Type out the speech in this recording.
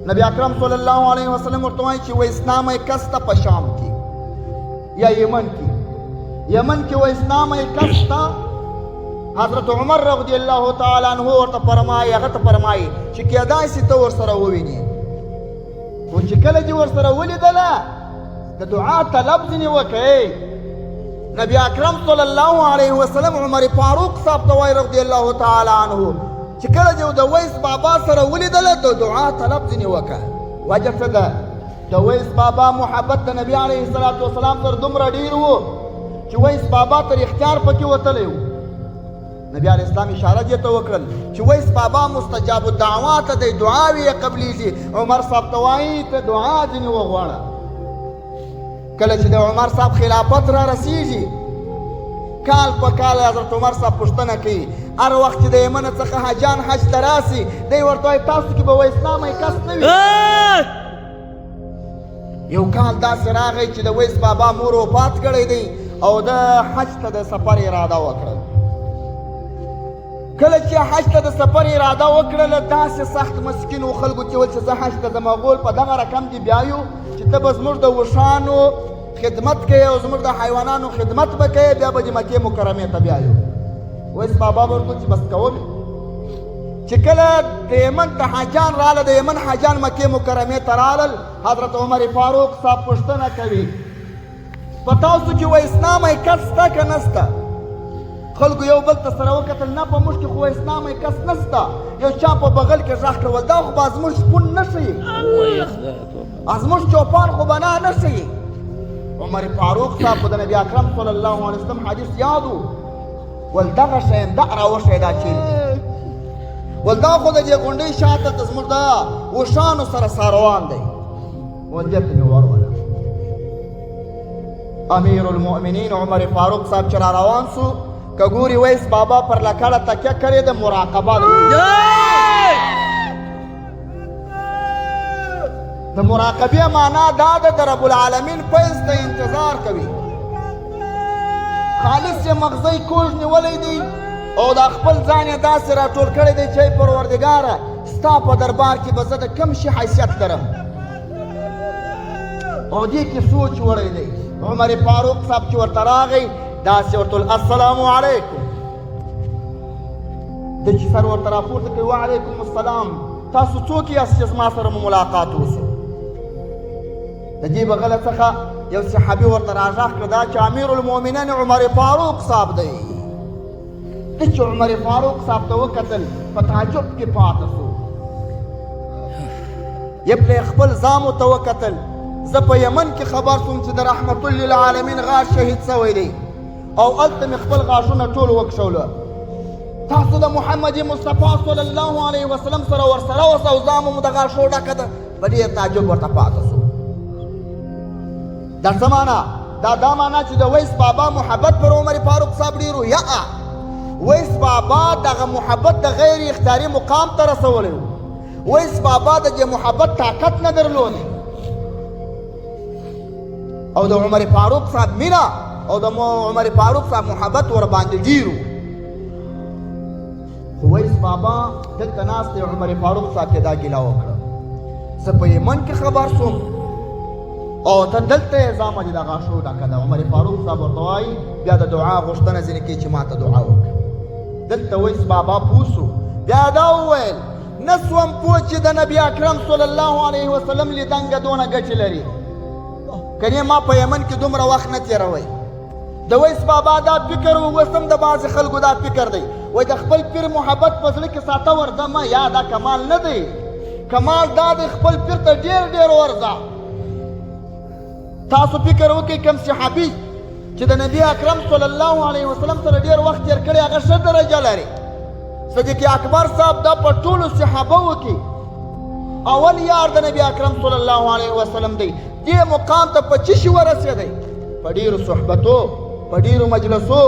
نبی اکرم صلی الله علیه وسلم ورته وایي چې اسلام کس ته په شام کې یا یمن کې اسلام کس ته حضرت عمر رضی الله تعالی عنہ ورته فرمایي هغه ته فرمایي چې کېدای شي ته ورسره ووینې خو چې کله چې ورسره ولیدله د دعا طلب ځینې وکړئ نبی اکرم صلی الله علیه وسلم عمر فاروق صاحب ته وایي رضی الله تعالی عنہ چې کله چې د ویس بابا سره ولیدله د دعا طلب ځینې وکړه وجه څه ده د ویس بابا محبت د نبی علیه الصلاة والسلام سره دومره ډېر و چې ویس بابا تر اختیار پکې وتلی و نبی علیه السلام اشاره دې ته وکړل چې ویس بابا مستجاب الدعوات دی دعاوې یې قبلیږي عمر صاحب ته وایي ته دعا ځینې وغواړه کله چې د عمر صاحب خلافت را رسیږي کال په کال حضرت عمر صاحب پوښتنه کوي هر وخت چې د یمن څخه حاجیان حج ته راسي دی ورته وایي تاسو کې به اسلامي کس نه وي یو کال داسې راغی چې د ویس بابا مور وفات کړی دی او د حج ته د سفر اراده وکړه کله چې حج ته د سفر اراده وکړله داسې سخت مسکینو خلکو چې ول چې زه حج ته ځم هغول په دغه رقم دې بیا یو چې ته به زموږ د وښانو خدمت کوې او زموږ د حیوانانو خدمت به کوې بیا به د مکې مکرمې ته بیا یو ویس بابا به ورته چې بس کوم چې کله د یمن ته حاجیان راله د یمن حاجیان مکې مکرمې ته رالل حضرت عمر فاروق صاحب پوښتنه کوي په تاسو کې اسلامي کس شته که نشته خلکو یو بل ته سره وکتل نه په موږ کې خو اسلامي کس نشته یو چا په بغل کې غږ کړل دا خو به زموږ شپون نه ښیي زموږ چوپان خو به نه ښیي عمر فاروق صاحب د نبي اکرم صلی الله علیه وسلم حدیث یاد و ول دغه شی دا راوښی دا چیرې ول دا خو د دې غونډۍ شاته ته زموږ د وښانو سره ساروان دی ول دې ته مې وروله امیر المؤمنین عمر فاروق صاحب چې را روان سو که ګوري ویس بابا پر لکړه تکیه کړې ده مراقبه د مراقبې معنا دا ده د رب العالمین فیض ته انتظار کوي خالص یې مغزی کوږ نیولی دی او د خپل ځان یې داسې راټول کړی دی چې پروردګاره ستا په دربار کې به زه د کوم شي حیثیت لرم او دې کې سوچ وړی دی عمر فاروق صاحب چې ورته راغی داسې ورته ویل السلام علیکم د چې سر ورته راپورته کوي وعلیکم السلام تاسو څوک یاست چې زما سره مو ملاقات وشو د دې بغله څخه یو صحابي ورته راغږ کړه دا چې امیر المؤمنین عمر فاروق صاحب دی چې عمر فاروق صاحب ته وکتل په تعجب کې پاته شو یې پرې خپل زامو ته وکتل زه په یمن کې خبر شوم چې د رحمت للعالمین غاښ شهید شوی دی او هلته مې خپل غاښونه ټول وکښوله تاسو د محمد مصطفی صلی الله علیه وسلم سره ورسره اوسه او زامو مو د غاښو ډکه ده په ډېر تعجب ورته پاته شو دا څه معنا دا معنا چې د ویس بابا محبت پر عمر فاروق صاحب ډېر و یا ویس بابا دغه محبت د غیر اختیاري مقام ته رسولی و ویس بابا د دې محبت طاقت نه درلودی او د عمر فاروق صاحب مینا او د عمر فاروق صاحب محبت ور باندې ډیرو خو ویس بابا دلته ناست دی عمر فاروق صاحب ته دا ګیله وکړه زه په یمن کې خبر شوم او ته دلته یې زامه دې د غاښو ډکه ده عمر فاروق صاحب ورته وایي بیا د دعا غوښتنه ځینې کوي چې ما ته دعا وکړه دلته ویس بابا پوه شو بیا دا وویل نه سوم پوه چې د نبي اکرم صلی الله علیه وسلم لیدنګه دونه ګټې لري کنې ما په یمن کې دومره وخت نه تېروئ د ویس بابا دا فکر و اوس هم د بعضې خلکو دا فکر دی وایي د خپل پیر محبت په زړه کې ساته ورځه ما یا دا کمال نه دی کمال دا دی خپل پیر ته ډېر ډېر ورځه تاسو فکر وکړئ کوم صحابي چې د نبي اکرم صلی الله علیه وسلم سره ډېر وخت تېر کړی هغه ښه درجه لري صدیق اکبر صاحب دا په ټولو صحابهو کې اول یار د نبي اکرم صلی الله علیه وسلم دی دې مقام ته په څه شي ورسېدی په ډېرو صحبتو په ډېرو مجلسو